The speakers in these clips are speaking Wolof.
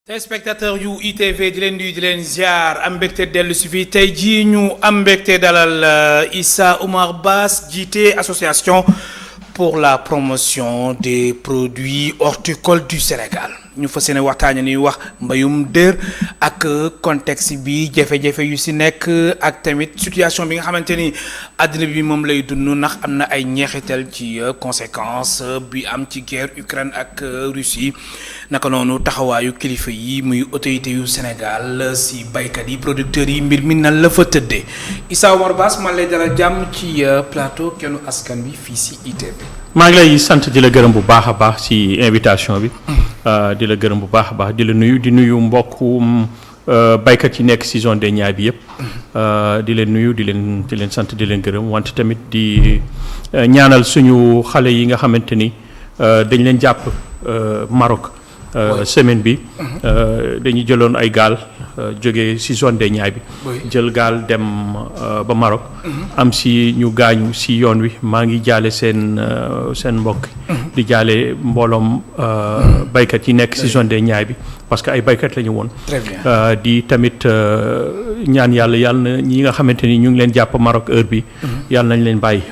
téléspectateur yu ITV di leen nuyu di leen ziar am mbégte dellu si fii tey jii ñu am mbégte dalal Issa Oumar Bass jiite association pour la promotion des produits horticoles du Sénégal ñu fas yéene waxtaanee ni wax mbayum dër ak contexte bi jafe-jafe yu si nekk ak tamit situation bi nga xamante ni àddina bi moom lay dund ndax am na ay ñeexital ci conséquence bi am ci guerre Ukraine ak Russie naka noonu taxawaayu kilifa yi muy autorité yu Sénégal si baykat yi producteurs yi mbir mi nan la fa tëddee Issa Oumar Bass man lay dalal jàmm ci plateau Kennu Askan Wi fii si ITV. maa ngi lay sant di la gërëm bu baax a baax ci invitation bi. di la gërëm bu baax a baax di la nuyu di nuyu mbokku baykat yi nekk ci zone des Niayes bi yëpp. di leen nuyu di leen sant di leen gërëm wante tamit di ñaanal suñu xale yi nga xamante ni dañ leen jàpp Maroc. semaine bi dañuy jëloon ay gaal jóge ci zone des Niayes bi jël gaal dem ba Maroc am ci ñu gaañu ci yoon wi maa ngi jaale seen mbokk di jaale mbooloom baykat yi nekk ci zone des Niayes bi parce que ay baykat la ñu woon di tamit ñaan yàlla na ñi nga xamante ni ñu ngi leen jàpp Maroc heure bi yàlla nañ leen bàyyi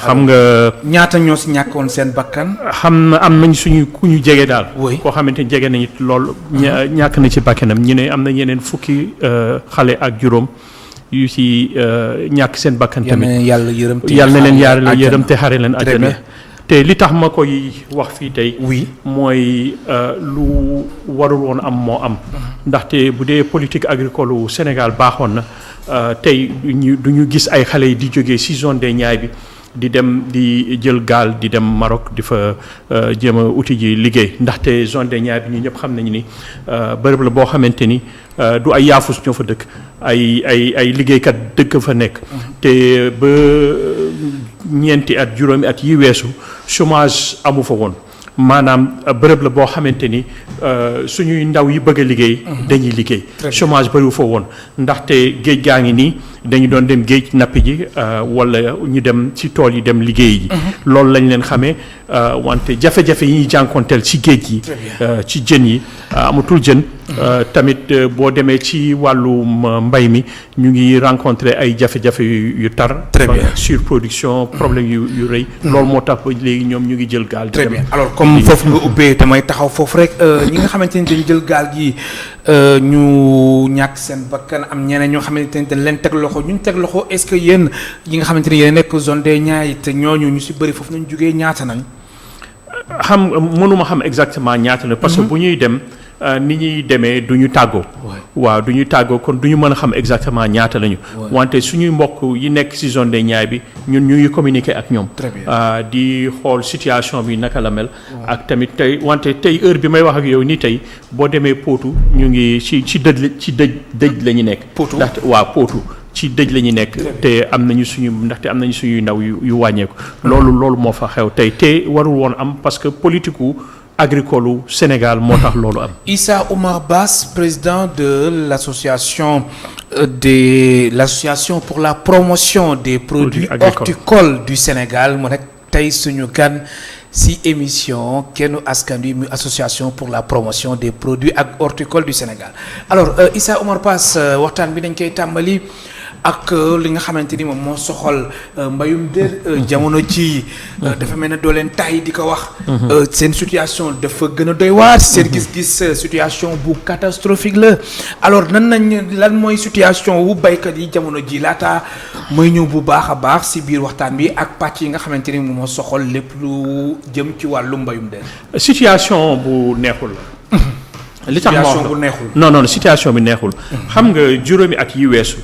xam nga ñaata ñoo si ñàkkoon seen bakkan. am nañ suñu ku ñu jege daal. koo xamante ni jege nañu lool. ñàkk na ci bakkanam ñu ne am na ñeneen fukki xale ak juróom yu ci ñàkk seen bakkan tamit. yàlla na leen yërëm te xare leen àjjana. te li tax ma koy wax fii tey. mooy lu warul woon am moo am. ndaxte bu dee politique agricole wu Sénégal baaxoon na. tey du ñu gis ay xale yi di jógee ci zone des Niayes bi di dem di jël gaal di dem Maroc di fa jéem a uti ji liggéey ndaxte zone des Niayes bi ñu ñëpp xam nañu ni bërëb la boo xamante ni du ay yaafus ñoo fa dëkk ay liggéeykat dëkk fa nekk. te ba ñeenti at juróomi at yi weesu chômage amu fa woon. maanaam bërëb la boo xamante ni suñuy ndaw yi bëgg a liggéey dañuy liggéey chômage bëriwu fa woon ndaxte géej gaa ngi nii dañu doon dem géej nappi ji wala ñu dem ci tool yi dem liggéey ji loolu lañ leen xamee wante jafe-jafe yi ñuy jànkonteel ci géej yi ci jën yi amatul jën tamit boo demee ci wàllu mbay mi ñu ngi rencontrer ay jafe-jafe yu tar surproduction problème yu rëy loolu moo tax ba léegi ñoom ñu ngi jël gaal très bien alors comme foofu nga ubbee damay taxaw foofu rek ñi nga xamante ni dañu jël gaal gi ñu ñàkk seen bakkan am ñeneen ñoo xamante ni dañ leen teg loxo ñu teg loxo est-ce que yéen ñi nga xamante ni yéen nekk zone des Niayes te ñooñu ñu si bëri foofu nañ jógee ñaata nañ mënuma xam exactement ñaata na parce que bu ñuy dem ni ñuy demee du ñu tàggoo waaw du ñu tàggoo kon du ñu mën a xam exactement ñaata lañu wante suñuy mbokk yi nekk ci zone des Niayes bi ñun ñu ngi communiquer ak ñoom di xool situation bi naka la mel ak tamit tey wante tey heure bi may wax ak yow nii tey boo demee Potou ñu ngi ci dëj la ñu nekk ndaxte waaw Potou ci dëj la ñu nekk te am nañu suñuy ndaw yu wàññeeku loolu moo fa xew tey te warul woon am parce que politique agricole au Sénégal moo tax loolu am. Issa Oumar Bass, président de l'association pour la promotion des produits horticoles du Sénégal mu nekk tey suñu gan ci émission Kennu Askan Wi muy association pour la promotion des produits horticoles du Sénégal alors Issa Oumar Bass waxtaan bi dañ koy tàmbali ak li nga xamante ni moom moo soxal mbayum dër jamono ci dafa mel ne doo leen tay di ko wax seen situation dafa gën a doy waar seen gis-gis situation bu catastrophique la alors lan mooy situation wu baykat yi jamono ji laata mooy ñëw bu baax a baax si biir waxtaan bi ak pàcc yi nga xamante ni moom moo soxal lépp lu jëm ci wàllu mbayum dër situation bu neexul la li tax situation bu neexul non situation bi neexul xam nga juróomi at yi weesu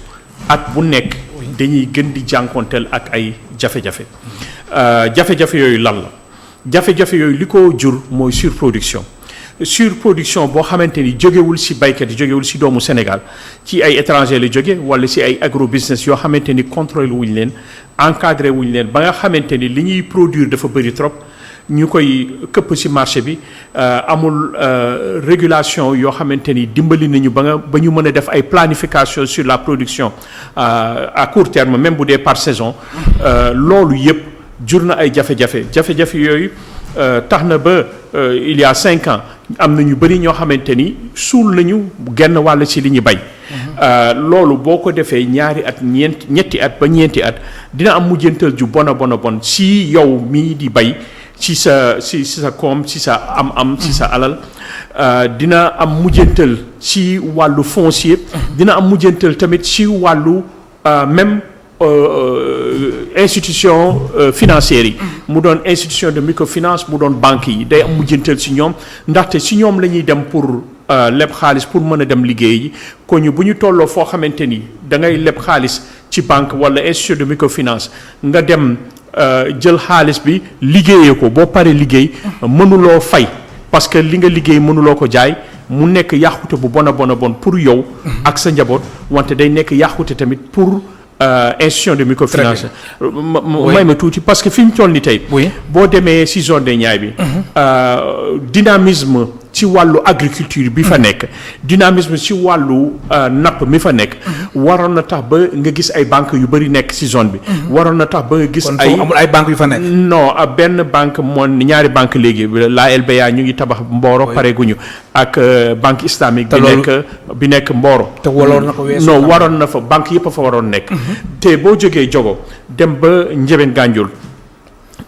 at bu nekk dañuy gën di jànkonteel ak ay jafe-jafe jafe-jafe yooyu lan la jafe-jafe yooyu li ko jur mooy surproduction boo xamante ni jógewul ci baykat yi jógewul ci doomu Sénégal ci ay étranger la jóge walla ci ay agro business yoo xamante ni contrôlé wuñ leen encadré wuñ leen ba nga xamante ni li ñuy produire dafa bëri trop ñu koy këpp ci marché bi amul régulation yoo xamante ni dimbali nañu ba ñu mën a def ay planification sur la production à court terme même bu dee par saison loolu yëpp jur na ay jafe-jafe yooyu tax na ba il y a 5 ans am na ñu bëri ñoo xamante ni suul nañu genn wàll ci li ñu bay. loolu boo ko defee ñaari at ñetti at ba ñeenti at dina am mujjantal ju bon si yow mii di bay ci sa koom ci sa am ci sa alal. dina am mujjantal ci wàllu foncier. dina am mujjantal tamit ci wàllu même institution financières yi. mu doon institution de microfinance mu doon banque yi day am mujjantal ci ñoom ndaxte ci ñoom la ñuy dem pour leb xaalis pour mën a dem liggéey yi ko ñu bu ñu tolloo foo xamante ni da ngay leb xaalis ci banque wala institution de microfinance nga dem jël xaalis bi liggéeyee ko boo paree liggéey mënuloo fay. parce que li nga liggéey mënuloo ko jaay mu nekk yàqute bu bon pour yow ak sa njaboot wante day nekk yàqute tamit pour institution de microfinance may ma tuuti parce que fi mu toll ni tey boo demee si zone des Niayes bi dynamisme ci wàllu agriculture bi fa nekk dynamisme ci wàllu napp mi fa nekk waroon na tax ba nga gis ay banques yu bëri nekk ci zone bi waroon na tax ba nga gis amul ay banques yu fa nekk non benn banque moom ñaari banque léegi la LBA ñu ngi tabax Mboro pare guñu ak banque islamique bi nekk Mboro te waroon na ko weesu non waroon na fa banque yëpp a fa waroon nekk te boo jógee Diogo dem ba Ndiébène Gandiol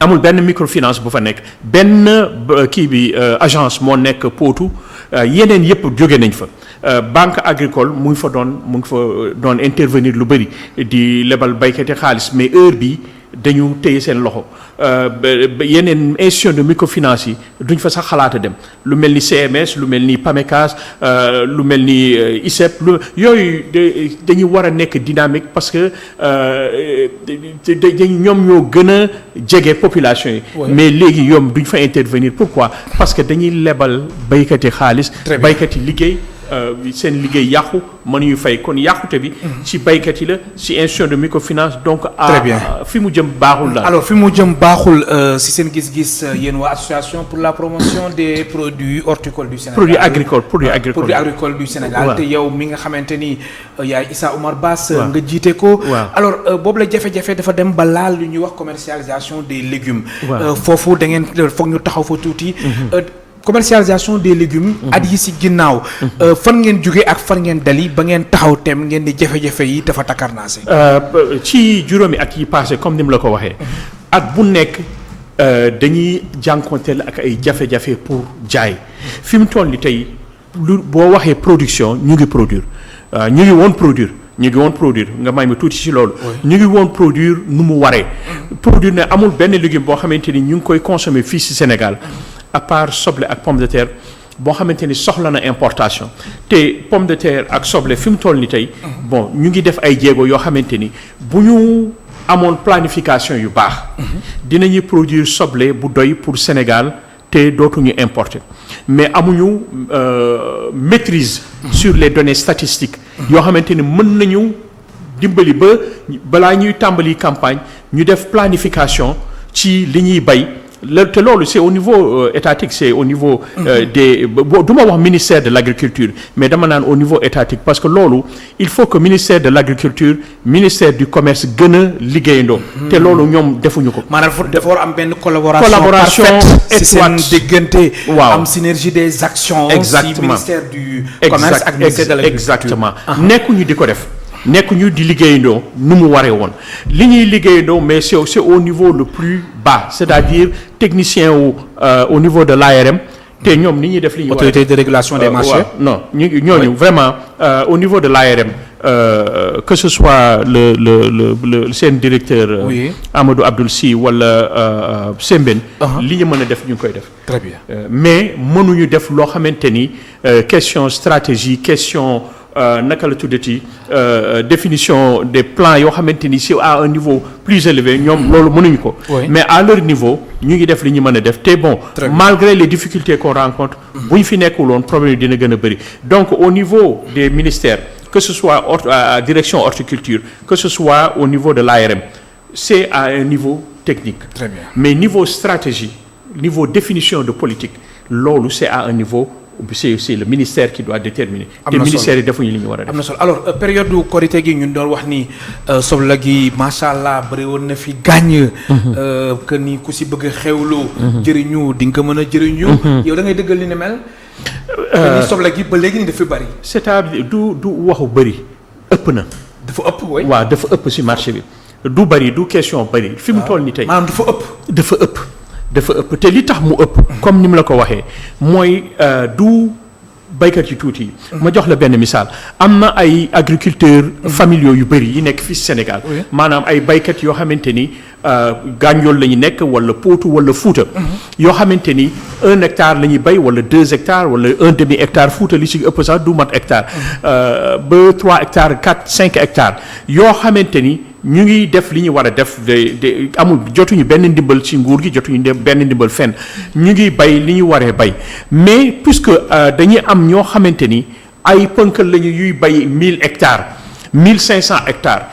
amul benn microfinance bu fa nekk benn kii bi agence moo nekk Potou yeneen yëpp jóge nañ fa banque agricole mu ngi fa doon intervenir lu bëri di lebal baykat yi xaalis mais heure bi dañu téye seen loxo yeneen institution de microfinance yi duñ fa sax xalaata dem lu mel ni CMS lu mel ni PAMECAS lu mel ni ICEP yooyu dañuy war a nekk dynamique parce que ñoom ñoo gën a jege population yi. mais léegi ñoom duñ fa intervenir pourquoi parce que dañuy lebal baykat yi xaalis. baykat yi liggéey. seen liggéey yàqu mënuñu fay kon yàqute bi. ci baykat yi la ci institution de microfinance donc. très bien fi mu jëm baaxul la. alors fi mu jëm baaxul si seen gis-gis yéen waa association pour la promotion des produits horticoles du Sénégal. produits agricoles du Sénégal. te yow mi nga xamante ni yaay Issa Oumar Bass. nga jiite ko. alors boobu la jafe-jafe dafa dem ba laal lu ñuy wax commercialisation des légumes. foofu da ngeen foog ñu taxaw fa tuuti. commercialisation des légumes. at yi si ginnaaw. fan ngeen jóge ak fan ngeen dali ba ngeen taxaw tem ngeen di jafe-jafe yi dafa takkarnaase. ci juróomi at yi passé comme ni mu la ko waxee. at bu nekk dañuy jànkonteel ak ay jafe-jafe pour jaay fi mu toll ni tey lu boo waxee production ñu ngi produire ñu ngi woon produire nga may ma tuuti ci loolu. ñu ngi woon produire nu mu waree. produire ne amul benn légume boo xamante ni ñu ngi koy consommer fii ci Sénégal. à part soble ak pomme de terre boo xamante ni soxla na importation te pomme de terre ak soble fi mu toll ni tey bon ñu ngi def ay jéego yoo xamante ni bu ñu amoon planification yu baax dinañuy produire soble bu doy pour Sénégal te dootuñu importer mais amuñu maîtrise sur les données statistiques yoo xamante ni mën nañu dimbali ba balaa ñuy tàmbali campagne ñu def planification ci li ñuy bay te loolu c'est au niveau étatique c'est au niveau des du ma wax ministère de l'agriculture mais dama naan au niveau étatique parce que loolu il faut que ministère de l'agriculture ministère du commerce gën a liggéeyandoo te loolu ñoom defuñu ko. maanaam dafa war am benn collaboration étroite seen diggante. am synergie des actions. exactement si ministère du commerce ak ministère de l'agriculture. exactement nekkuñu di ko def. nekk ñu di liggéeyandoo nu mu waree woon li ñuy liggéeyandoo mais c'est au niveau le plus bas c'est-à-dire technicien au niveau de l'ARM te ñoom ni ñuy def li ñuy autorité de régulation des marchés. non ñooñu vraiment au niveau de l'ARM que ce soit le seen directeur. Amadou Abdoul Sy wala Sembène. li ñu mën a def ñu ngi koy def. très bien mais mënuñu def loo xamante ni question stratégie question. naka la tuddati définition des plans yoo xamante ni c'est à un niveau plus élevé ñoom loolu mënuñu ko. mais à leur niveau ñu ngi def li ñu mën a def te bon. malgré les difficultés qu'on rencontre. bu ñu fi nekkuloon problème yi dina gën a bëri donc au niveau des ministères que ce soit direction horticulture que ce soit au niveau de l'ARM c'est à un niveau technique. Très bien. mais niveau stratégie niveau définition de politique loolu c'est à un niveau c'est le ministère qui doit déterminer. te ministère yi defuñu li ñu war a def. am na solo alors période du korité gi ñun doon wax ni soble gi macha allah bëri woon na fi gàññ. que ni ku si bëgg a xewlu. jëriñu di nga ko mën a jëriñu. yow da ngay dëggal li ne mel. ni soble gi ba léegi nii dafa bëri. c'est-à-dire du waxu bëri ëpp na. dafa ëpp way waaw dafa ëpp si marché bi. du bëri du question bëri fi mu toll nii tey. maanaam dafa ëpp. dafa ëpp te li tax mu ëpp. comme ni mu la ko waxee mooy du baykat yu tuuti yi. ma jox la benn misaal am na ay agriculteurs familiaux yu bëri yi nekk fii Sénégal. maanaam ay baykat yoo xamante ni Gànjool la ñu nekk wala Potou wala Fouta. yoo xamante ni 1 hectare la ñuy bay wala 2 hectares wala 1/2 hectare Fouta li ci ëpp sax du mat hectare. ba 3 hectares 4 5 hectares yoo xamante ni. ñu ngi def li ñu war a def de amul jotuñu benn ndimbal ci nguur gi jotuñu benn ndimbal fenn ñu ngi bay li ñu waree bay mais puisque dañuy am ñoo xamante ni ay pënkal lañu yuy bay 1000 hectares 1500 hectares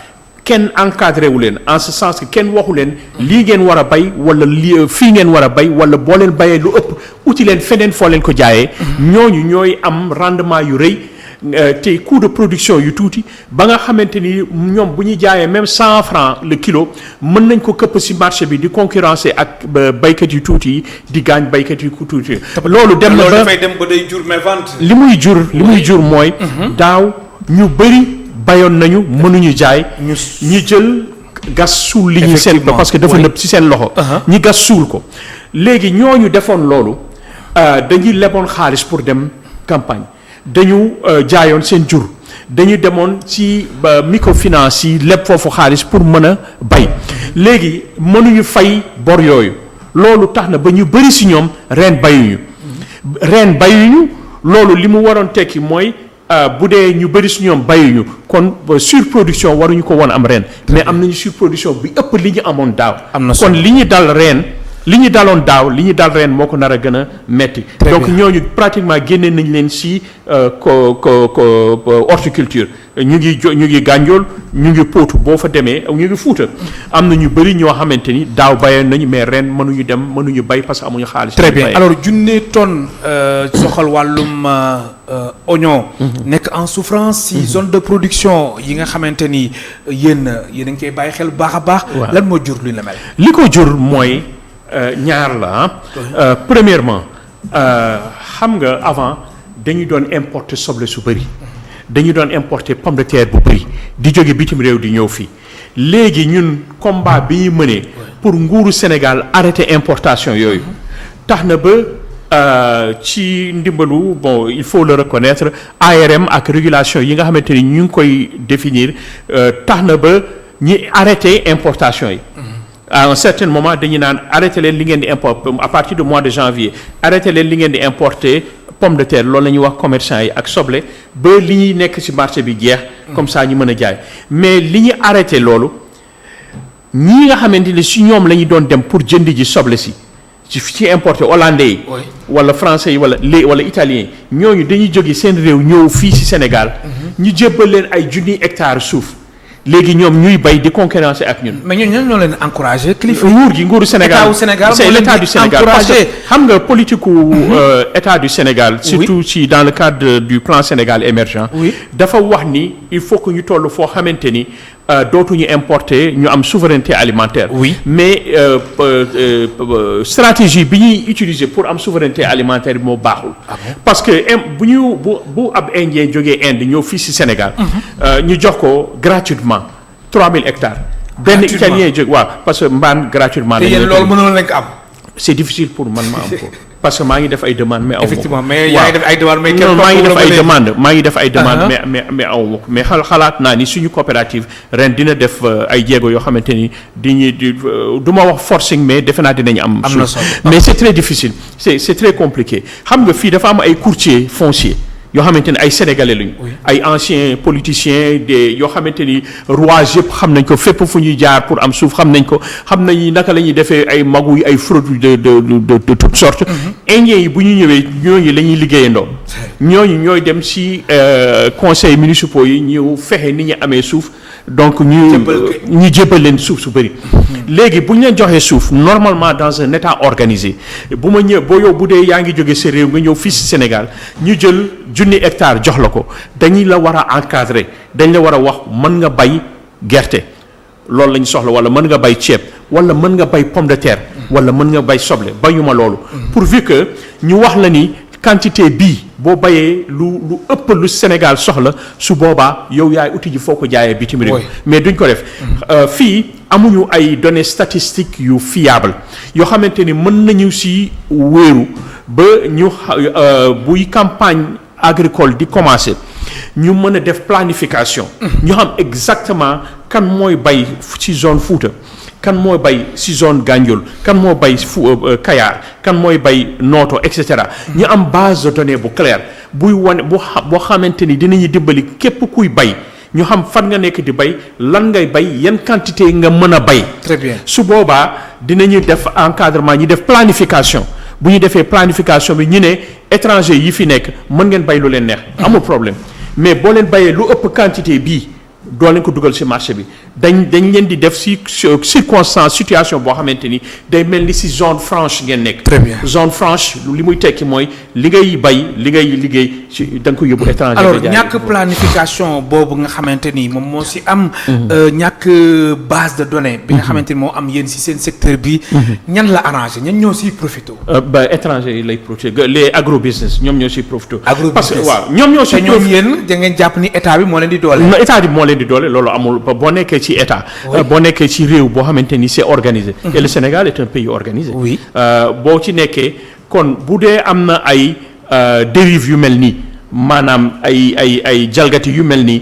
kenn encadré wu leen en ce sens que kenn waxu leen lii ngeen war a bay wala lii fii ngeen war a bay wala boo leen bayee lu ëpp uti leen feneen foo leen ko jaayee ñooñu ñooy am rendement yu rëy. te coût de production yu tuuti ba nga xamante ni ñoom bu ñu jaayee même 100 francs le kilo mën nañ ko këpp ci marché bi di concurrencer ak baykat yu tuuti yi di gaañ baykat yu tuuti. loolu dem na ba dafay dem ba day jur mévente. li muy jur mooy. daaw ñu bëri bayoon nañu mënuñu jaay. ñi jël gas suul li ñu seen parce que dafa nëb ci seen loxo. ñi gas suul ko léegi ñooñu defoon loolu dañuy leboon xaalis pour dem campagne. dañu jaayoon seen jur dañu demoon ci microfinance yi leb foofu xaalis pour mën a bay léegi mënuñu fay bor yooyu loolu tax na ba ñu bëri ci ñoom ren bayuñu loolu li mu waroon tekki mooy bu dee ñu bëri ci ñoom bayuñu kon surproduction waruñu ko woon am ren mais am nañu surproduction bi ëpp li ñu amoon daaw kon li ñu dal ren li ñu daloon daaw li ñu dal ren moo ko nar a gën a metti donc ñooñu pratiquement génne nañ leen ci horticulture ñu ngi Gànjool ñu ngi Potou boo fa demee ñu ngi Fuuta am na ñu bëri ñoo xamante ni daaw bayee nañu mais ren mënuñu bay parce que amuñu xaalis. très bien alors junne tonne soxal wàllum oignon. nekk en souffrance ci zone de production yi nga xamante ni yéen a ngi koy bàyyi xel bu baax a baax. lan moo jur lu ñu la mel. li ko jur mooy. ñaar la premièrement xam nga avant dañu doon importer soble su bëri dañu doon importer pomme de terre bu bëri di jóge bitim réew di ñëw fii léegi ñun combat bi ñu mënee pour nguuru Sénégal arrêter importation yooyu tax na ba ci ndimbalu bon il faut le reconnaître ARM ak régulation yi nga xamante ni ñu ngi koy définir tax na ba ñi arrêter importation yi. À un certain moment dañu naan arrêté leen li ngeen di importer à partir du mois de janvier arrêté leen li ngeen di importer pomme de terre loolu la ñuy wax commerçant yi ak soble ba li ñuy nekk ci marché bi jeex. comme ça ñu mën a jaay mais li ñu arrêté loolu ñii nga xamante ne ci ñoom la ñu doon dem pour jënd ji soble ci importer hollandais yi. wala français yi wala italien yi ñooñu dañuy jóge seen réew ñëw fii ci Sénégal. ñu jébbal leen ay junniy hectares suuf. léegi ñoom ñuy bay di concurrencer ak ñun. mais ñun ñoo leen encouragé. kilifa nguuru Sénégal c'est l'état du Sénégal parce que xam nga politique état du Sénégal. surtout ci dans le cadre du plan Sénégal émergent. dafa wax ni il faut que ñu toll foo xamante ni dootuñu importer ñu am souveraineté alimentaire. mais stratégie bi ñuy utiliser pour am souveraineté alimentaire moo baaxul. parce que bu ab indien jógee Inde ñëw fii ci Sénégal. ñu jox ko gratuitement 3000 hectares. benn italien jóg waaw parce que mbaan gratuitement. te yéen loolu mënoon nañ ko am. c'est difficile pour man ma am ko. parce que maa ngi def ay demandes mais aw ma ko. effectivement mais yaa ngi def ay demandes mais kenn maa ngi def ay demandes mais aw ma ko mais xalaat naa ni suñu coopérative ren dina def ay jéego yoo xamante ni du ma wax forcing mais defe naa dinañ am. na solo mais c'est très difficile c'est très compliqué xam nga fii dafa am ay courtiers fonciers. yoo xamante ni ay sénégalais lañu. ay anciens politiciens yoo xamante ni rouage yëpp xam nañ ko fépp fu ñuy jaar pour am suuf xam nañ ko xam nañ naka la ñuy defee ay fraude de toutes sortes. indiens yi bu ñu ñëwee ñooñu la ñuy liggéeyandoo. ñooñu ñooy dem si conseils municipaux yi ñu fexe ni ñu amee suuf donc ñu jébbal leen suuf su bëri. léegi bu ñu leen joxee suuf normalement dans un état organisé bu ma ñëw boo yow bu dee yaa ngi jóge sa réew nga ñëw fii si Sénégal ñu jël 1,000 hectares jox la ko dañuy la war a encadrer dañ la war a wax mën nga bay gerte loolu la ñu soxla wala mën nga bay ceeb wala mën nga bay pomme de terre wala mën nga bay soble bayuma loolu pourvu que ñu wax la ni quantité bii boo bayee lu ëpp lu Sénégal soxla su boobaa yow yaay uti ji foo ko jaayee bitim réew mais duñ ko def fii amuñu ay données statistiques yu fiable yoo xamante ni mën nañu si wéeru ba ñu buy campagne agricole di commencer ñu mën a def planification ñu xam exactement kan mooy bay ci zone Fouta kan mooy bay ci zone Gandiol kan moo bay Kayar kan mooy bay Noto et cetera ñu am base de données bu claire buy wane boo xamante ni dinañu dimbali képp kuy bay ñu xam fan nga nekk di bay lan ngay bay yan quantité nga mën a bay. très bien su boobaa dinañu def encadrement ñu def planification bu ñu defee planification bi ñu ne étranger yi fi nekk mën ngeen bay lu leen neex. amul problème mais boo leen bayee lu ëpp quantité bii doo leen ko dugal ci marché bi dañ leen di def ci circonstance situation boo xamante ni day mel ni ci zone franche ngeen nekk. très bien zone franche li muy tekki mooy li ngay bay li ngay liggéey ci da nga ko yóbbu étranger. alors ñàkk planification boobu nga xamante ni moom moo ci am. ñàkk base de données. bi nga xamante ni moo am yéen ci seen secteur bi. ñan la arrangé ñan ñoo ciy profité. ba étranger yi lay profité les agro business ñoom ñoo ciy profité. agro parce que waaw ñoom ñoo ciy profité te ñoom yéen da ngeen jàpp ni état bi moo leen di doole. non état bi moo leen di doole loolu amul boo nekkee ci état. boo nekkee ci réew boo xamante ni c'est organisé. et le Sénégal est un pays organisé. oui boo ci nekkee kon bu dee am na ay dérives yu mel nii maanaam ay jalgati yu mel nii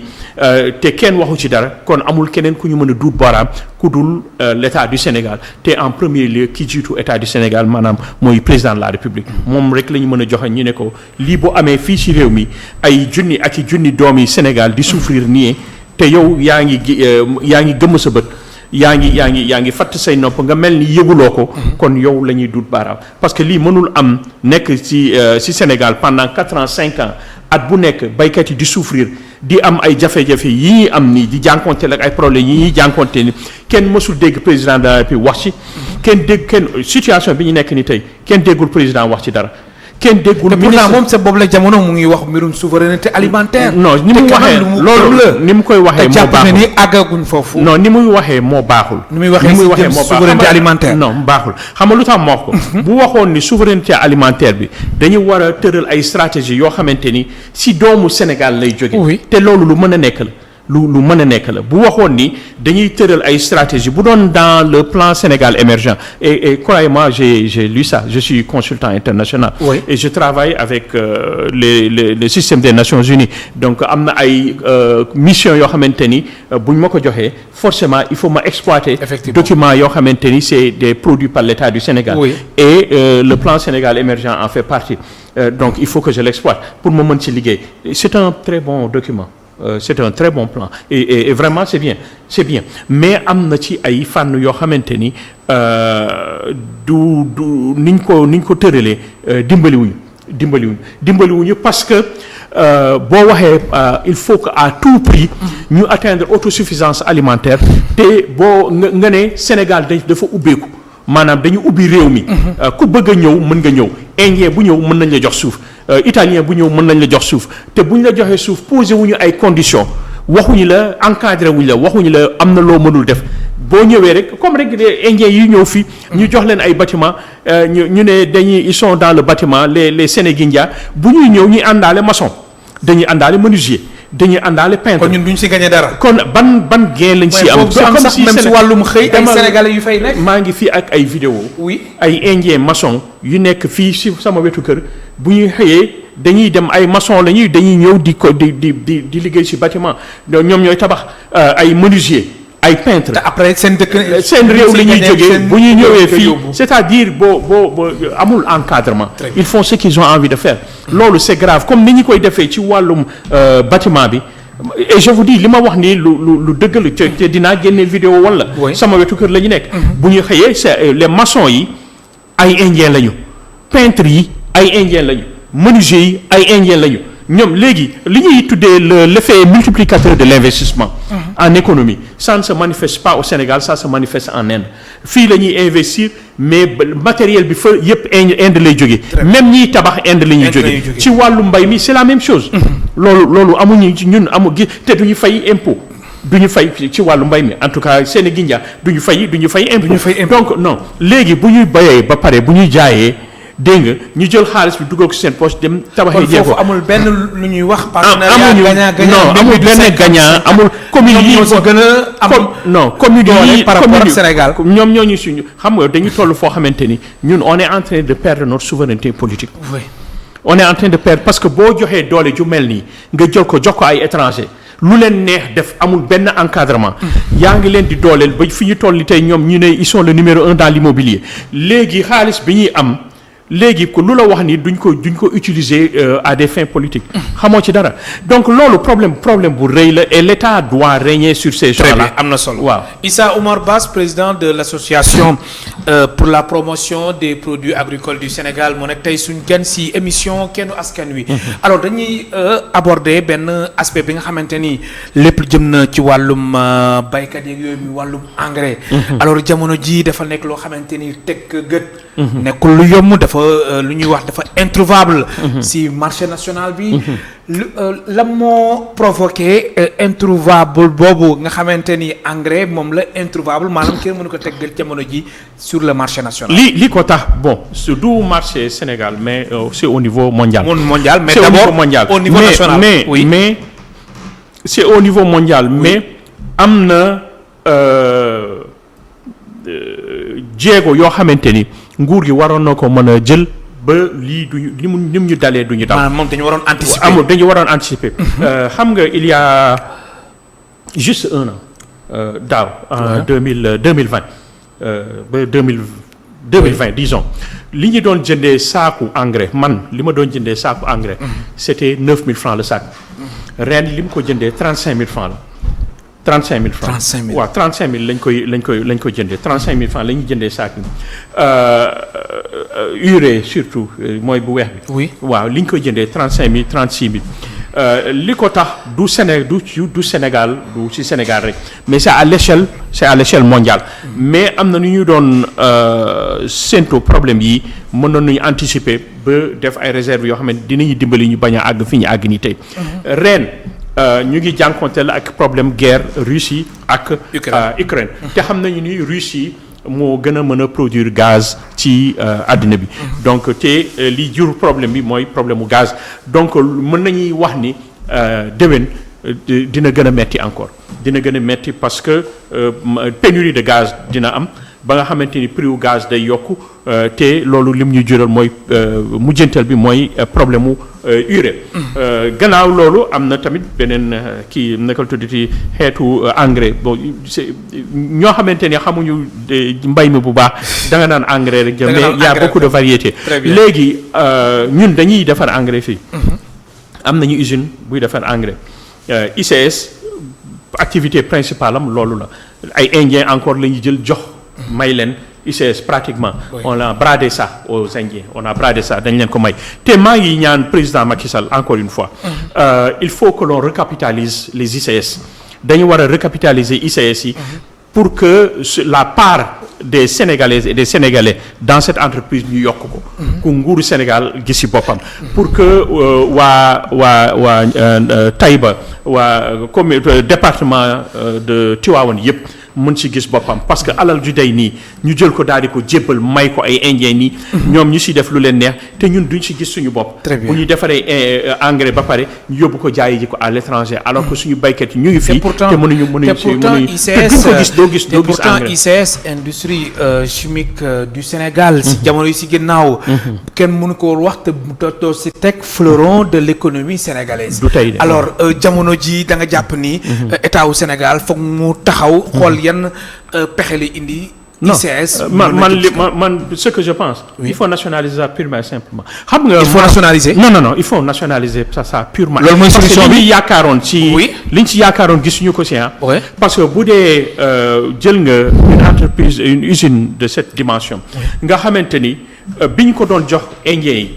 te kenn waxu ci dara kon amul keneen ku ñu mën a duut baaraam ku dul l'état du Sénégal te en premier lieu ki jiitu état du Sénégal maanaam mooy président de la République moom rek la ñu mën a joxe ñu ne ko lii bu amee fii ci réew mi ay junni ak i junni doomi Sénégal di souffrir nii te yow yaa ngi gëmm sa bët yaa ngi fatt say nopp nga mel ni yëguloo ko kon yow la ñuy duut baaraam parce que lii mënul am nekk ci Sénégal pendant 4 ans 5 ans at bu nekk baykat yi di souffrir di am ay jafe-jafe yi ñuy am nii di jànkonteel ak ay problèmes yi ñuy jànkonteel ni kenn mësul dégg président de la République wax ci kenn situation bi ñu nekk ni tey kenn déggul président wax ci dara kenn déggul ministre moom sa boobu la jamono mu ngi wax mbirum souveraineté alimentaire. non ni mu waxee loolu ni mu koy waxee moo baaxul ni àggaguñ foofu. non ni muy waxee moo baaxul. ni muy waxee moo baaxul souveraineté alimentaire. non baaxul xam nga lu tax moo wax ko. bu waxoon ni souveraineté alimentaire bi dañu war a tëral ay stratégie yoo xamante ni si doomu Sénégal lay jóge. oui te loolu lu mën a nekk la. lu mën a nekk la bu waxoon ni dañuy tëral ay stratégie bu doon dans le plan Sénégal émergent et croyez-moi j'ai lu ça je suis consultant international. Oui. Et je travaille avec le système des Nations Unies donc am na ay mission yoo xamante ni buñ ma ko joxee forcément il faut ma exploiter documents yoo xamante ni c'est des produits par l'État du Sénégal. Oui. Et le plan Sénégal émergent en fait partie donc il faut que je l'exploite pour ma mën ci liggéey c'est un très bon document. C'est un très bon plan et vraiment c'est bien mais am na ci ay fànn yoo xamante ni du niñ ko tëralee dimbaliwuñu parce que boo waxee il faut que à tout prix ñu atteindre autosuffisance alimentaire te boo nga ne Sénégal dafa ubbeeku maanaam dañu ubbi réew mi ku bëgg a ñëw mën nga ñëw indien bu ñëw mën nañ la jox suuf italien bu ñëw mën nañ la jox suuf te bu ñu la joxee suuf posé wuñu ay conditions waxuñu la encadré wuñu la waxuñu la am na loo mënul def boo ñëwee rek comme rek des indiens yi ñëw fii ñu jox leen ay bâtiment ñu ne ils sont dans le bâtiment les Sénégindia bu ñuy ñëw ñuy àndaale maçon dañuy àndaale menuisier dañuy àndaale peintre. kon ñun duñ si gagné dara. kon ban gain lañ si am. comme sax même si wàllum xëy ay sénégalais yu fay nekk. maa ngi fii ak ay vidéo oui ay indien maçon yu nekk fii si sama wetu kër bu ñuy xëyee dañuy dem ay maçon dañuy ñëw di liggéey si bâtiment ñoom ñooy tabax ay menuisier ay peintre. te après seen réew la ñuy jógee bu ñuy ñëwee fii c'est-à-dire boo amul encadrement. ils font ce qu'ils ont envie de faire. loolu c'est grave comme ni ñu koy defee ci wàllum bâtiment bi et je vous dis li ma wax nii lu dëgg la te dinaa génne vidéo wala. sama wetu kër la ñu nekk. bu ñu xëyee c'est les maçons yi ay indiens lañu peintres yi ay indiens lañu menuisiers yi ay indiens lañu ñoom léegi li ñuy tuddee l'effet multiplicateur de l'investissement en économie ça ne se manifeste pas au Sénégal, ça se manifeste en Inde fii la ñuy investir mais matériel bi fa yëpp Inde lay jógee même ñiy tabax Inde la ñuy jógee ci wàllu mbay mi c'est la même chose loolu amuñu ci ñun gi te duñu fay impôt duñu fay ci wàllu mbay mi en tout cas Sénégal duñu fay impôt donc non léegi bu ñuy bayee ba pare bu ñuy jaayee dégg nga ñu jël xaalis bi dugal ko seen poche dem tabaxee jéego foofu amul benn lu ñuy wax partenariat non amul benn gagnant amul commune yi ñoo si gën a am non commune yi par rapport ak Sénégal ñoom ñooñu suñu xam nga dañu toll foo xamante ni ñun on est en train de perdre notre souveraineté politique oui. On est en train de perdre parce que boo joxee doole ju mel nii nga jël ko jox ko ay étranger lu leen neex def amul benn encadrement yaa ngi leen di dooleel ba fi ñu toll tey ñoom ñu ne ils sont le numéro 1 dans l'immobilier léegi xaalis bi ñuy am léegi ko lu la wax ni duñ ko utiliser à des fins politiques xamoo ci dara donc loolu problème bu rëy la et l'État doit régner sur ces gens-là. Très bien, am na solo waaw. Issa Oumar Bass, président de l'association pour la promotion des produits agricoles du Sénégal mu nekk tey suñ gan si émission Kennu Askan Wi. Alors dañuy aborder benn aspect bi nga xamante ni lépp jëm na ci wàllum baykat yeeg yooyu mi wàllum engrais. Alors jamono ji dafa nekk loo xamante ni teg gët. nekkul lu yomb dafa lu ñuy wax dafa introuvable si marché national bi la moo provoqué introuvable boobu nga xamante ni engrais moom la introuvable maanaam kenn mënu ko teggal jamono ji sur le marché national. li ko tax bon su du marché Sénégal mais c'est au niveau mondial. mondial mais d'abord au niveau national mais c'est au niveau mondial mais am na jéego yoo xamante ni nguur gi waroon na ko mën a jël ba lii duñu li mu ñu dalee duñu dal. maanaam moom dañu waroon anticiper. dañu waroon anticiper. xam nga il y a juste un an daaw en 2020 ba 2020 disons li ñu doon jëndee saaku engrais man li ma doon jëndee saaku engrais c'était 9000 francs le sac ren li mu ko jëndee 35000 francs la. 35000 francs 35000 waaw 35000 lañ koy jëndee 35000 francs la ñuy jëndee saak bi urée surtout mooy bu weex bi. oui waaw li ñu koy jëndee 35000 36000 li ko tax du Sénégal du ci Sénégal rek mais c'est à l'échelle mondiale. mais am na nu ñu doon séntu problème yi mënoon nañu anticiper ba def ay réserves yoo xam ne dinañu dimbali ñu bañ a àgg fi ñu àgg nii tey. ren. ñu ngi jànkonteel ak problème guerre Russie ak Ukraine te xam nañu ni Russie moo gën a mën a produire gaz ci àddina bi donc te li jur problème bi mooy problème mu gaz donc mën nañuy wax ni déwén dina gën a metti encore dina gën a metti parce que pénurie de gaz dina am ba nga xamante ni prix wu gaz day yokku te loolu lim ñu jural mooy mujjantal bi mooy problème mu urée. gannaaw loolu am na tamit beneen kii naka la tuddati xeetu engrais bon ñoo xamante ni xamuñu mbay mi bu baax da nga naan engrais rek. mais il y a beaucoup de variétés. léegi ñun dañuy defar engrais fii. am nañu usine buy defar engrais ICS activité principale am loolu la ay Indiens encore la ñuy jël jox. may leen ICS pratiquement. Oui. On a bradé ça aux Indiens on a bradé ça dañ leen ko may te maa ngi ñaan président Macky Sall encore une fois. Il faut que l'on recapitalise les ICS dañu war a recapitaliser ICS yi. pour que la part des Sénégalaises et des Sénégalais dans cette entreprise ñu yokk ko. ku nguuru Sénégal gis ci boppam. pour que waa Taïba waa commune département de Tivaouane yëpp. mën ci gis boppam parce que alal ju day nii ñu jël ko daal di ko jébbal may ko ay indiens nii. ñoom ñu ci def lu leen neex te ñun duñ ci gis suñu bopp. très bien bu ñu defaree engrais ba pare ñu yóbbu ko jaayi ji ko à l'étranger alors que suñu baykat yi ñu ngi fii. te mënuñu te doo gis engrais. ICS industrie chimique du Sénégal. si jamono yi ci ginnaaw. kenn mënu ko wax te doo ci teg fleuron de l'économie sénégalaise. du tey alors jamono ji da nga jàpp ni. état wu Sénégal foog mu taxaw xool yan pexe la indi. ICS man ce que je pense. Oui. Il faut nationaliser ça purement et simplement. xam nga il faut nationaliser. non il faut nationaliser ça purement. loolu mooy solution bi li ñu yaakaaroon ci. liñ ci yaakaaroon gisuñu ko si parce que bu dee jël nga une entreprise une usine de cette dimension. nga xamante ni bi ñu ko doon jox Indiens yi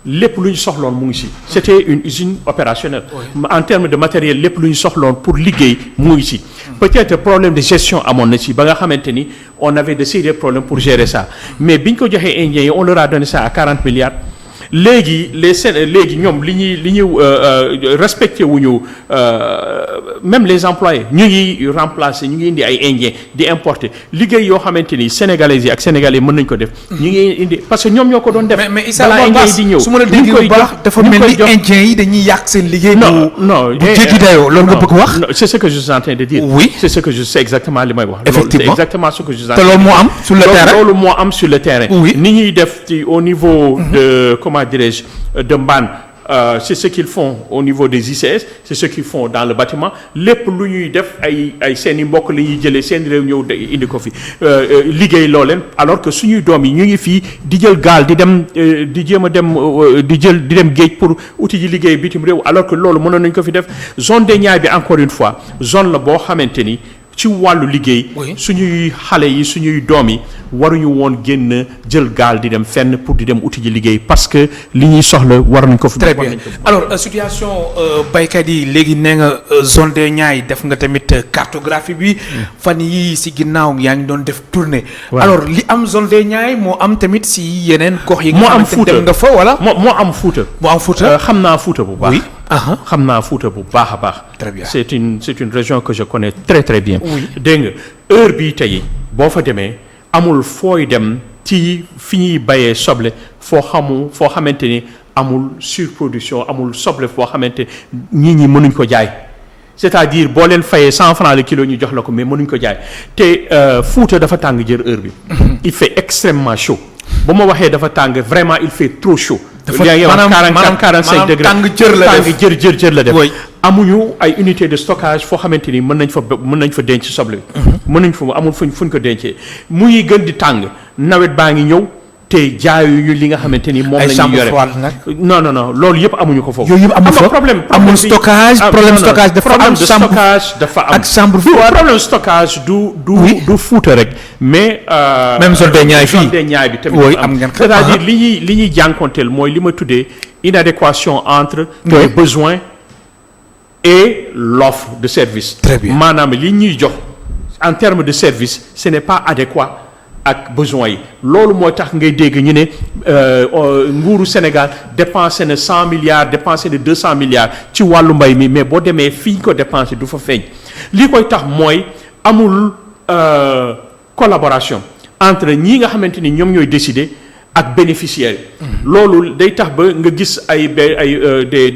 lépp lu ñu soxloon mu ngi si. c'était une usine opérationnelle. en termes de matériel lépp lu ñu soxloon pour liggéey mu ngi si. peut-être problème de gestion amoon na si ba nga xamante ni on avait de sérieux problèmes pour gérer ça mais biñ ko joxee indiens yi on leur a donné ça à 40 milliards. léegi léegi ñoom li ñuy respecté wuñu même les employés ñu ngi remplacer ñu ngi indi ay indiens di importer liggéey yoo xamante ni sénégalais yi ak sénégalais mën nañ ko def. ñu ngi indi parce que ñoom ñoo ko doon def. mais Issa Bass su ma la déggee bu baax dafa mel ni indiens yi dañuy yàq seen liggéey. non bu jéggi dayoo loolu nga bëgg wax. c'est ce que je suis en train de dire. oui c'est ce que je sais exactement li may wax. effectivement c'est exactement ce que je suis en train de dire. te loolu moo am sur le terrain loolu moo am sur le terrain. oui ni ñuy def ci au niveau de comment dirais-je de Mbane c'est ce qu'ils font au niveau des ICS c'est ce qu'ils font dans le bâtiment lépp lu ñuy def ay seen i mbokk li ñuy jëlee seen réew ñëw indi ko fi liggéey loo leen alors que suñuy doom yi ñu ngi fii di jël gaal di dem di jéem a dem di dem géej pour outil ji liggéey bitim réew alors que loolu mënoon nañu ko fi def zone des Niayes bi encore une fois zone la boo xamante ni ci wàllu liggéey suñuy xale yi suñuy doom yi waruñu woon génn jël gaal di dem fenn pour di dem uti ji liggéey parce que li ñuy soxla war nañ ko fi. très bien alors situation baykat yi léegi nee nga zone des Niayes def nga tamit cartographie bi fan yii si ginnaaw yaa ngi doon def tournée. alors li am zone des Niayes moo am tamit si yeneen gox yi. moo am Fuuta dem nga fa wala. moo am Fuuta. moo am Fuuta xam naa Fuuta bu baax. oui xam naa Fuuta bu baax a baax. très bien c'est une région que je connais très très bien. oui dégg nga heure bii tey boo fa demee amul fooy dem ci fi ñuy bayee soble foo xamante ni amul surproduction amul soble foo xamante nit ñi mënuñ ko jaay c'est-à-dire boo leen fayee 100 francs le kilo ñu jox la ko mais mënuñ ko jaay te Fuuta dafa tàng jër heure bi. il fait extrêmement chaud ba ma waxee dafa tàng vraiment il fait trop chaud. maanaam 45 degrés tàng jër la def. amuñu ay unité de stockage foo xamante ni mën nañ fa denc soble bi. mënuñ fa amul fuñ ko dencee muy gën di tàng nawet baa ngi ñëw te jaayuñu li nga xamante ni moom la ñuy yore non loolu yëpp amuñu ko foofu. yooyu yëpp amu fa amul stockage problème stockage dafa am ak chambre froide problème stockage du Fuuta rek mais. même zone des Niayes fii zone des Niayes bi tamit am c'est-à-dire li ñuy jànkonteel mooy li ma tuddee inadéquation entre les besoins et l'offre de service. Très bien. maanaam li ñuy jox en termes de service ce n'est pas adéquat ak besoins yi loolu mooy tax ngay dégg ñu ne nguuru Sénégal dépensé na 100 milliards dépensé na 200 milliards ci wàllu mbay mi mais boo demee fi ñu ko dépensé du fa feeñ li koy tax mooy amul collaboration entre ñi nga xamante ni ñoom ñooy décider ak bénéficiaires yi. loolu day tax ba nga gis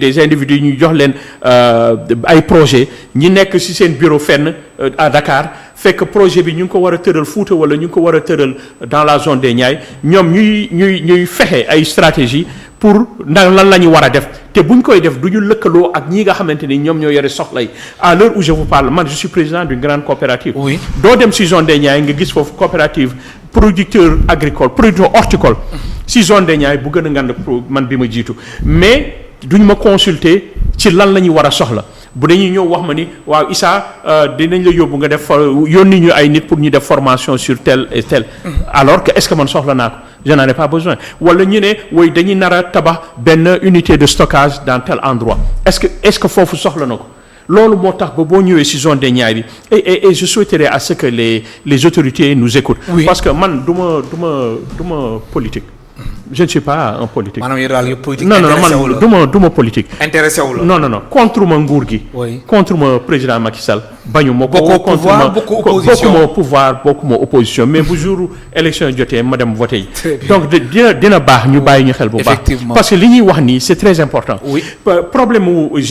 des individus ñu jox leen ay projet ñi nekk ci seen bureau fenn à Dakar fekk projet bi ñu ngi ko war a tëral Fuuta wala ñu ngi ko war a tëral dans la zone des Niayes ñoom ñuy fexe ay stratégie pour ndax lan la ñu war a def te bu ñu koy def du ñu lëkkaloo ak ñi nga xamante ni ñoom ñoo yore soxla yi à l'heure où je vous parle man je suis président d'une grande coopérative. oui doo dem ci zone des Niayes nga gis foofu coopérative producteur agricole producteur horticole ci zone des Niayes bu gën a ngand man bi ma jiitu mais duñ ma consulter ci lan la ñu war a soxla bu dañuy ñëw wax ma ni waaw Issa dinañ la yóbbu nga def yónni ñu ay nit pour ñu def formation sur tel et tel alors que est-ce que man soxla naa ko je n'en ai pas besoin wala ñu ne woy dañuy nar a tabax benn unité de stockage dans tel endroit est-ce que foofu soxla na ko loolu moo tax ba boo ñëwee ci zone des Niayes bi et je souhaiterais à ce que les autorités nous écoutent. Oui. parce que man du ma politique. je ne suis pas un politique. maanaam yow daal politique. non man du ma politique. intéressé wu la. non contre ma nguur gi. oui contre ma président Macky Sall. bañu ma ko bokkoo pouvoir bokkoo opposition bokkuma pouvoir bokkuma opposition mais bu jour élection jotee ma dem voté yi. Très bien. donc dina baax ñu bàyyi ñu xel bu baax. Effectivement. parce que li ñuy wax nii c'est très important. Oui. problème mu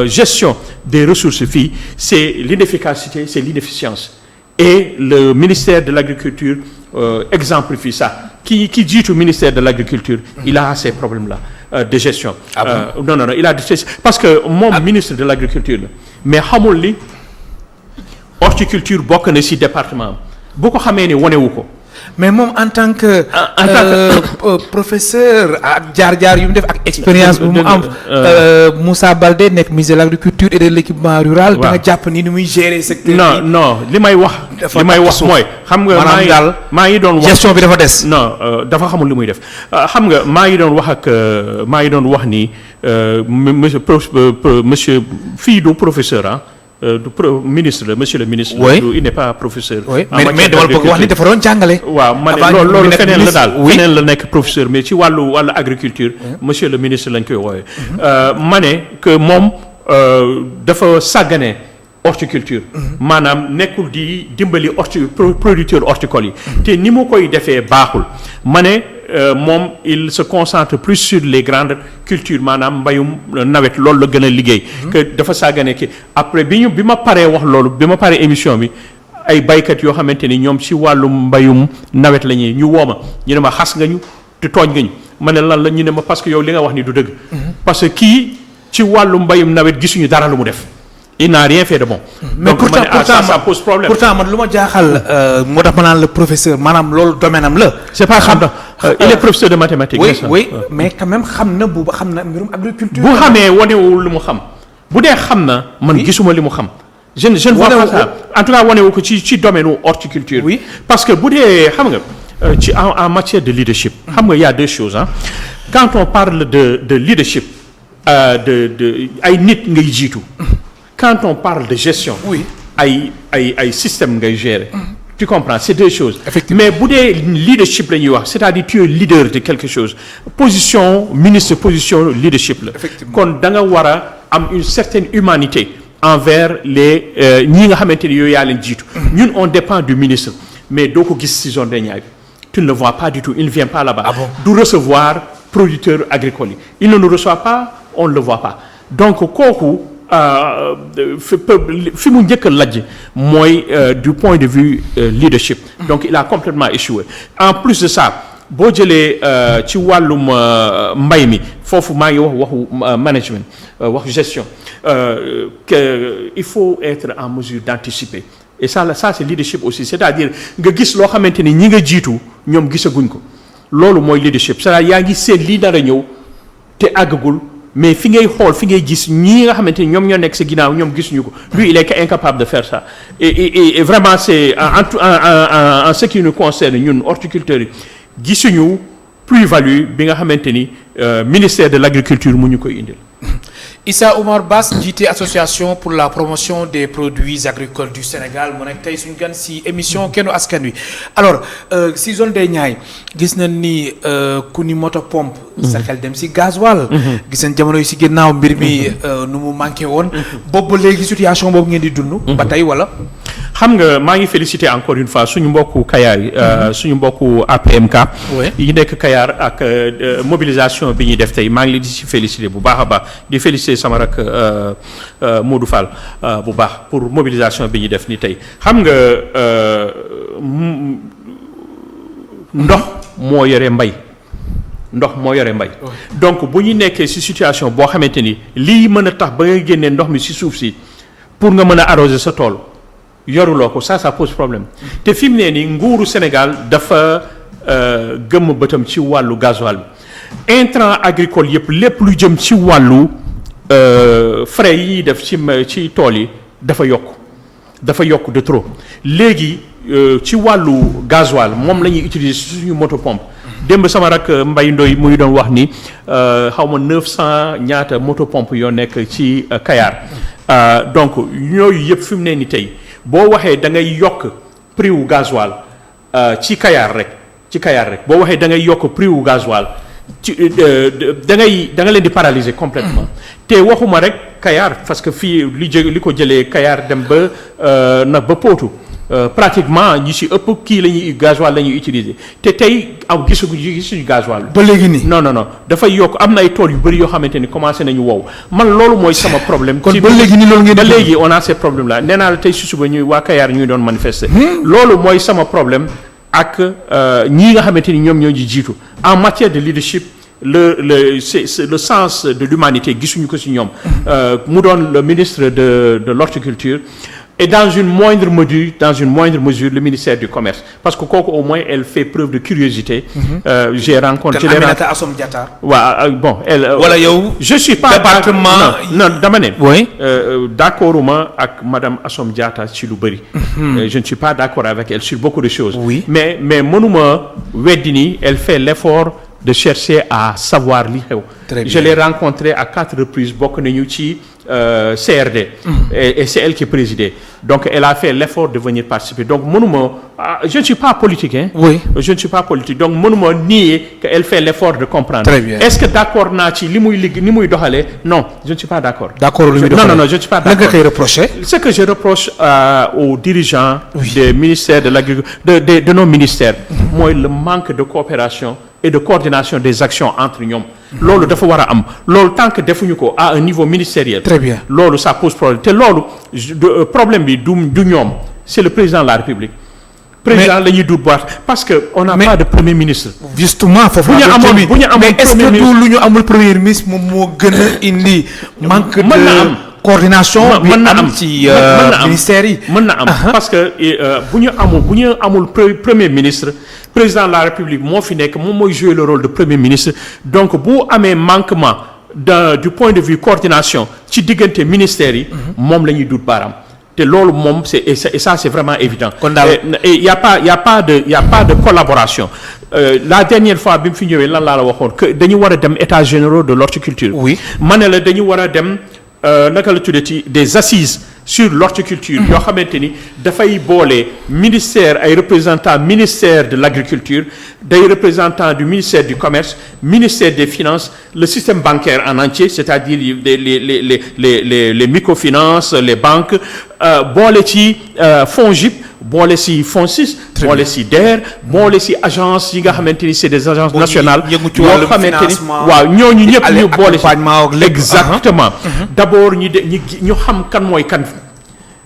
gestion des ressources fii c'est l'inefficacité c'est l'inefficience et le ministère de l'agriculture exemplifie ça. qui jiitu ministère de l'agriculture il a ces problèmes-là de gestion. Non il a parce que moom ministre de l'agriculture la mais xamul ni horticulture bokk na ci département am bu ko xamee ni wanewu ko mais moom en tant que professeur ak jaar-jaar yu mu def ak expérience bu mu am Moussa Baldé nekk ministre de l'agriculture et de l'équipement rural. da nga jàpp ni muy gérer secteur bi. non li may wax mooy. xam nga maa ngi doon wax gestion bi dafa des. non dafa xamul li muy def xam nga maa ngi doon wax ni monsieur fii du professeur ministre monsieur le ministre. oui il n'est pas professeur. oui mais dama bëgg wax ni dafa doon jàngale. waaw man loolu feneen la daal feneen la nekk professeur mais ci wàllu agriculture. monsieur le ministre lañ koy woowee. ma ne que moom dafa sàggane horticulture. maanaam nekkul di dimbali producteurs horticoles yi. te ni mu koy defee baaxul ma ne. moom il se concentre plus sur les grandes cultures maanaam mbayum nawet loolu la gën a liggéey. que dafa sàggane ki après bi ma paree wax loolu bi ma paree émission bi ay baykat yoo xamante ni ñoom ci wàllu mbayum nawet la ñuy ñu woo ma ñu ne ma xas nga ñu te tooñ nga ñu ma ne lan la ñu ne ma parce que yow li nga wax ni du dëgg. parce que kii ci wàllu mbayum nawet gisuñu dara lu mu def. il n'a rien fait de bon. mais donc ça pose problème. pourtant man lu ma jaaxal moo tax ma naan le professeur maanaam loolu domaine am la. c'est pas xam il est professeur de mathématiques. oui mais quand même xam na mbirum agriculture. bu xamee wanewul li mu xam bu dee xam na man gisuma li mu xam. je ne vois pas ça en tout cas wanewu ko ci domaine wu horticulture. oui parce que bu dee xam nga ci en matière de leadership. xam nga y a deux choses quand on parle de leadership de ay nit ngay jiitu. quand on parle de gestion. oui ay système ngay gérer. tu comprends c'est deux choses. effectivement mais bu dee leadership la ñuy wax c'est-à-dire tu es leader de quelque chose position ministre position leadership la. kon da nga war a am une certaine humanité envers les ñi nga xamante ni yooyu yaa leen jiitu. ñun on dépend du ministre mais doo ko gis ci zone des Niayes tu ne le vois pas du tout il ne vient pas là-bas. Ah bon? du recevoir producteurs agricoles yi il ne nous reçoit pas on ne le voit pas donc kooku. fi mu njëkk a lajj mooy du point de vue leadership. donc il a complètement échoué en plus de ça boo jëlee ci wàllum mbay mi foofu maa ngi wax waxu management waxu gestion que il faut être en mesure d'anticiper et ça c'est leadership aussi c'est-à-dire nga gis loo xamante ni ñi nga jiitu ñoom gisaguñ ko loolu mooy leadership c'est-à-dire yaa ngi seen lii dara ñëw te àggagul. mais fi ngay xool fi ngay gis ñii nga xamante ni ñoom ñoo nekk sa ginnaaw ñoom gisuñu ko lui il est incapable de faire ça et vraiment c'est en ce qui nous concerne ñun horticulteurs yi gisuñu plus-value bi nga xamante ni ministère de l'agriculture mu ñu koy indil. Issa Oumar Bass jiite association pour la promotion des produits agricoles du Sénégal mu nekk tey suñu gan si émission Kennu Askan Wi alors si zone des Niayes gis nañ ni ku ni moto pompe. sa xel dem si gasoil. gis nañ jamono yi si ginnaaw mbir mi nu mu manqué woon. boobu ba léegi situation boobu ngeen di dund. ba tey wala. xam nga maa ngi féliciter encore une fois suñu mbokku Kayar yi suñu mbokku APMK. yi nekk Kayar ak mobilisation bi ñuy def tey maa ngi leen di si féliciter bu baax a baax di féliciter sama rak Modou Fall bu baax pour mobilisation bi ñuy def ni tey xam nga ndox moo yore mbay. donc bu ñu nekkee ci situation boo xamante ni lii mën a tax ba nga génnee ndox mi ci suuf si pour nga mën a arroser sa tool yoruloo ko ça pose problème te fi mu ne nii nguuru Sénégal dafa gëmm bëtam ci wàllu gasoil bi intrant agricole yëpp lépp lu jëm ci wàllu frais yi ñuy def ci tool yi dafa yokk de trop léegi ci wàllu gasoil moom la ñuy utiliser suñu moto pompe démb sama rak Mbaye Ndoye muy doon wax ni xaw ma 900 ñaata moto pompe yoo nekk ci Kayar donc ñooyu yëpp fi mu ne ni tey boo waxee da ngay yokk prix wu gasoil ci Kayar rek boo waxee da ngay yokk prix wu gasoil ci da nga leen di paralyser complètement te waxuma rek Kayar parce que fii li ko jëlee Kayar dem ba Potou pratiquement ñi ci ëpp kii la ñuy gasoil la ñuy utiliser te tey gisuñu gasoil ba léegi nii non dafay yokk am na ay tool yu bëri yoo xamante ni commencé nañu wow man loolu mooy sama problème. kon ba léegi nii loolu ngeen ba léegi on a ces problèmes là nee naa la tey si suba ñuy waa Kayar ñuy doon manifester. loolu mooy sama problème ak ñii nga xamante ni ñoom ñoo ji jiitu en matière de leadership. c'est le sens de l'humanité gisuñu ko ci ñoom mu doon le ministre de l'horticulture et dans une moindre mesure le ministère du commerce parce que kooku au moins elle fait preuve de curiosité. J'ai rencontré Aminata Assome Diatta. waaw bon elle. wala yow. je suis pas département non dama ne. oui. d'accorduma ak madame Assome Diatta ci lu bëri. je ne suis pas d'accord avec elle sur beaucoup de choses. oui mais mënuma weddi ni elle fait l'effort de chercher à savoir li xew. Je l'ai rencontrée à 4 reprises bokk nañu ci CRD. Et c'est elle qui présidait. Donc elle a fait l'effort de venir participer. Donc je ne suis pas politique hein. Oui. Je ne suis pas politique. Donc mënuma nier qu'elle fait l'effort de comprendre. Très bien. Est-ce que d'accord naa ci li muy doxalee? Non, je ne suis pas d'accord. D'accord lu muy doxalee? Non, je ne suis pas d'accord. Lan nga koy reprocher? Ce que je reproche aux dirigeants des ministères de l'agriculture de nos ministères mooy le manque de coopération et de coordination des actions entre ñoom. Loolu dafa war a am. Loolu tant que defuñu ko à un niveau ministériel. Très bien. Loolu ça pose problème te loolu problème bi du ñoom c'est le président de la République. président la ñuy dut boîte parce que on n'a pas de premier ministre. Justement foofu bu ñu amoon mais est-ce que du lu ñu amul premier ministre moom moo gën a indi manque de coordination bi am ci ministère yi mën na am parce que bu ñu amul premier ministre président de la République moo fi nekk moom mooy jouer le rôle de premier ministre donc bu amee manquement du point de vue coordination ci diggante ministères yi moom la ñuy dut baaraam te loolu moom et ça c'est vraiment évident. Et il y a pas de collaboration. La dernière fois bi mu fi ñëwee lan laa la waxoon que dañu war a dem états généraux de l'horticulture. Oui. ma ne la dañu war a dem naka la tuddee des assises sur l'horticulture yoo xamante ni dafay boole ministère ay représentants ministère de l'agriculture des représentants du ministère du commerce ministère des finances le système bancaire en entier c'est-à-dire les microfinances les banques boole ci FONGIP boole ci FONSIS boole ci DER boole ci agence yi nga xamante ni c'est des agences nationales yoo xamante ni waaw ñooñu ñëpp ñu boole ci exactement d'abord ñu xam kan mooy kan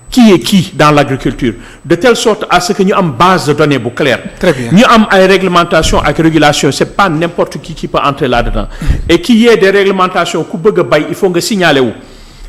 qui est qui dans l'agriculture de telle sorte à ce que ñu am base de données bu claire. Très bien. ñu am ay réglementation ak régulation c'est pas n'importe qui peut entrer là-dedans et qu'il y ait des réglementations ku bëgg a bay il faut nga signaler wu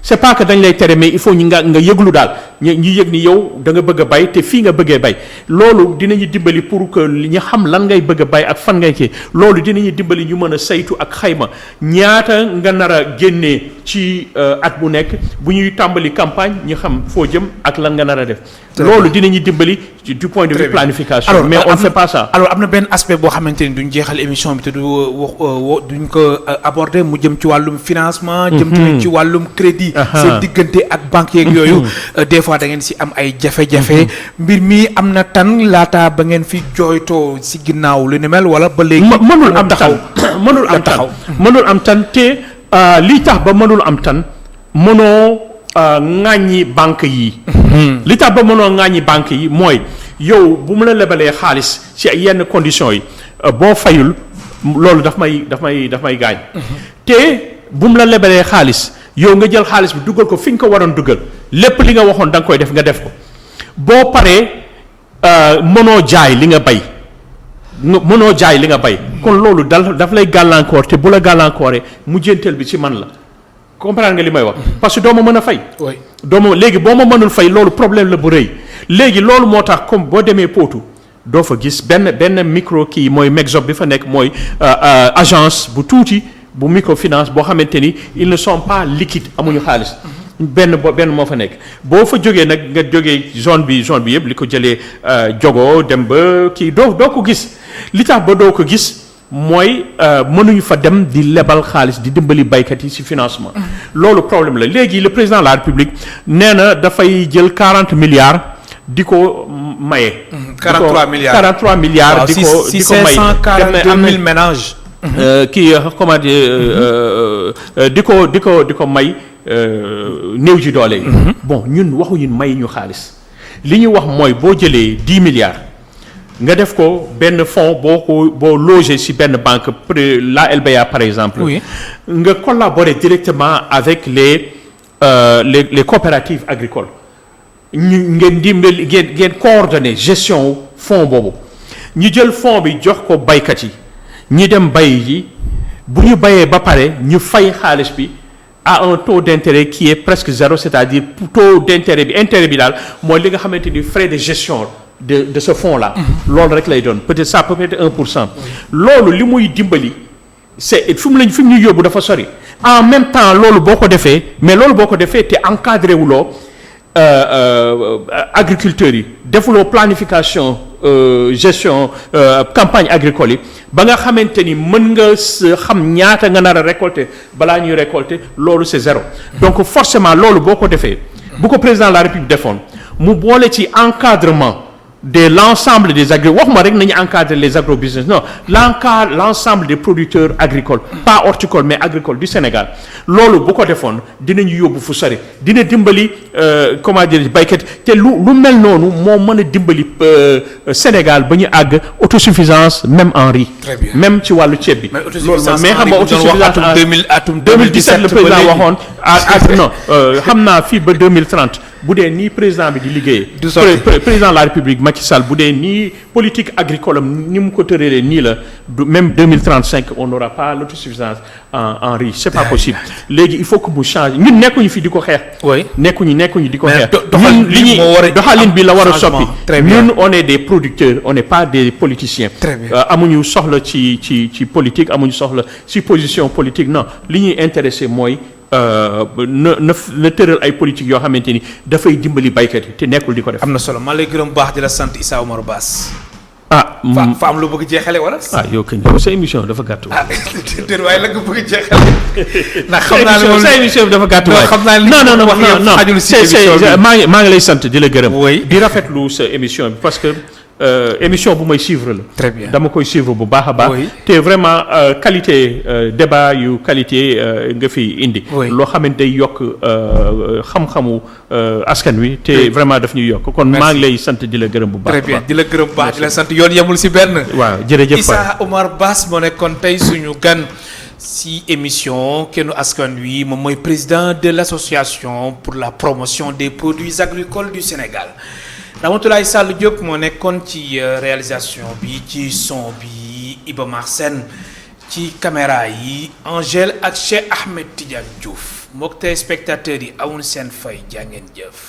c'est pas que dañ lay tere mais il faut nga yëglu daal ñu yëg ni yow da nga bëgg a bay te fii nga bëggee bay loolu dinañu dimbali pour que ñu xam lan ngay bëgg a bay ak fan ngay kii loolu dinañu dimbali ñu mën a saytu ak xayma ñaata nga nar a génnee ci at bu nekk bu ñuy tàmbali campagne ñu xam foo jëm ak lan nga nar a def loolu dinañu dimbali du point de vue planification mais on ne fait pas ça. Alors am na benn aspect boo xamante ni duñ jeexal émission bi te duñ ko aborder mu jëm ci wàllum financement jëm tamit ci wàllum crédit seen diggante ak banque yeeg yooyu des fois da ngeen si am ay jafe-jafe mbir mi am na tan laata ba ngeen fi jooytoo si ginnaaw lu ni mel wala ba léegi mënul am tan te lii tax ba mënul am tan mënoo ŋàññi banque yi li tax ba mënoo ŋàññi banque yi mooy yow bu mu la lebalee xaalis ci yenn conditions yi boo fayul loolu daf may gaañ te bu mu la lebalee xaalis yow nga jël xaalis bi dugal ko fi nga ko waroon dugal lépp li nga waxoon da nga koy def nga def ko boo paree mënoo jaay li nga bay kon loolu daf lay gàllankoor te bu la gàllankooree mujjanteel bi ci man la comprendre nga li may wax parce que doo ma mën a fay léegi boo ma mënul fay loolu problème la bu rëy léegi loolu moo tax comme boo demee Potou doo fa gis benn micro kii mooy Mexop bi fa nekk mooy agence bu tuuti bu microfinance boo xamante ni ils ne sont pas liquides amuñu xaalis benn moo fa nekk boo fa jógee nag nga jógee zone bi yëpp li ko jëlee jogo dem ba kii doo ko gis li tax ba doo ko gis mooy mënuñu fa dem di lebal xaalis di dimbali baykat yi ci financement loolu problème la léegi le président de la République nee na dafay jël 40 milliards di ko maye 43 milliards di ko may 642 000 ménages kii comment dire di ko may néew ji doole yi bon ñun waxuñu may ñu xaalis li ñu wax mooy boo jëlee 10 milliards nga def ko benn fonds boo logé ci benn banque la LBA par exemple nga collaborer directement avec les coopératives agricoles ngeen coordonner gestion fonds boobu ñu jël fonds bi jox ko baykat yi ñi dem bay ji bu ñu bayee ba pare ñu fay xaalis bi à un taux d'intérêt qui est presque zéro, c'est-à-dire taux d'intérêt bi intérêt bi daal mooy li nga xamante ni frais de gestion de ce fonds là. loolu rek lay doon peut-être ça peut être 1%. loolu li muy dimbali c'est fi mu ñu yóbbu dafa sori. en même temps loolu boo ko defee mais loolu boo ko defee te encadré wuloo agriculteurs yi defuloo planification gestion campagne agricole yi ba nga xamante ni mën nga xam ñaata nga nar a récolter balaa ñuy récolter loolu c'est zéro. donc forcément loolu boo ko defee. bu ko président de la République defoon mu boole ci encadrement de l'ensemble des waxuma rek nañu encadrer les agrobusiness non l'ensemble des producteurs agricoles pas horticoles mais agricoles du Sénégal loolu bu ko defoon dinañu yóbbu fu sori dina dimbali comment dire baykat te lu mel noonu moo mën a dimbali Sénégal ba ñu àgg autosuffisance même en riz. Très bien. même ci wàllu ceeb bi. loolu mais xam nga autosuffisance atum 2017 le président waxoon non xam naa fii ba 2030 bu dee nii président bi di liggéeyee. président de la République Macky Sall bu dee nii politique agricole am ni mu ko tëralee nii la même 2035 on n'aura pas l'autosuffisance en riz c'est pas possible léegi il faut que mu change ñun nekkuñu fi di ko xeex. oui nekkuñu di ko xeex. doxalin bi la war a soppi. ñun on est des producteurs on n'est pas des politiciens. très bien amuñu soxla ci politique amuñu soxla ci position politique non li ñuy intéressé mooy. na tëral ay politique yoo xamante ni dafay dimbali baykat yi te nekkul di ko def. am na solo maa lay gërëm baax di la sant Issa Omar Bass. fa am lu bëgg jeexale wala. yow kañ sa émission dafa gàtt. déedéet waaye la nga bëgg jeexale. ndax xam naa ne moom sa émission bi dafa gàtt waaye. xam naa ne non xajul si émission bi maa ngi lay sant di la gërëm. di rafetlu sa émission bi parce que. émission bu may suivre la. très bien dama koy suivre bu baax a baax. te vraiment qualité débat yu qualité nga fi indi. loo xamante day yokk xam-xamu askan wi. te vraiment daf ñuy yokk kon maa ngi lay sant di la gërëm bu baax. très bien di la gërëm bu baax di la sant yoon yemul si benn. waaw jërëjëf Issa Omar Bass moo nekkoon tey suñu gan si émission Kennu Askan Wi moom mooy président de l'association pour la promotion des produits agricoles du Sénégal. Ramatoulaye Sall Diop moo nekkoon ci réalisation bi ci son bi Iba Mar Sène ci caméra yi Angèle ak Cheikh Ahmed Tidiane Diouf mbokk téléspectateurs yi awun seen fay jaa ngeen jëf.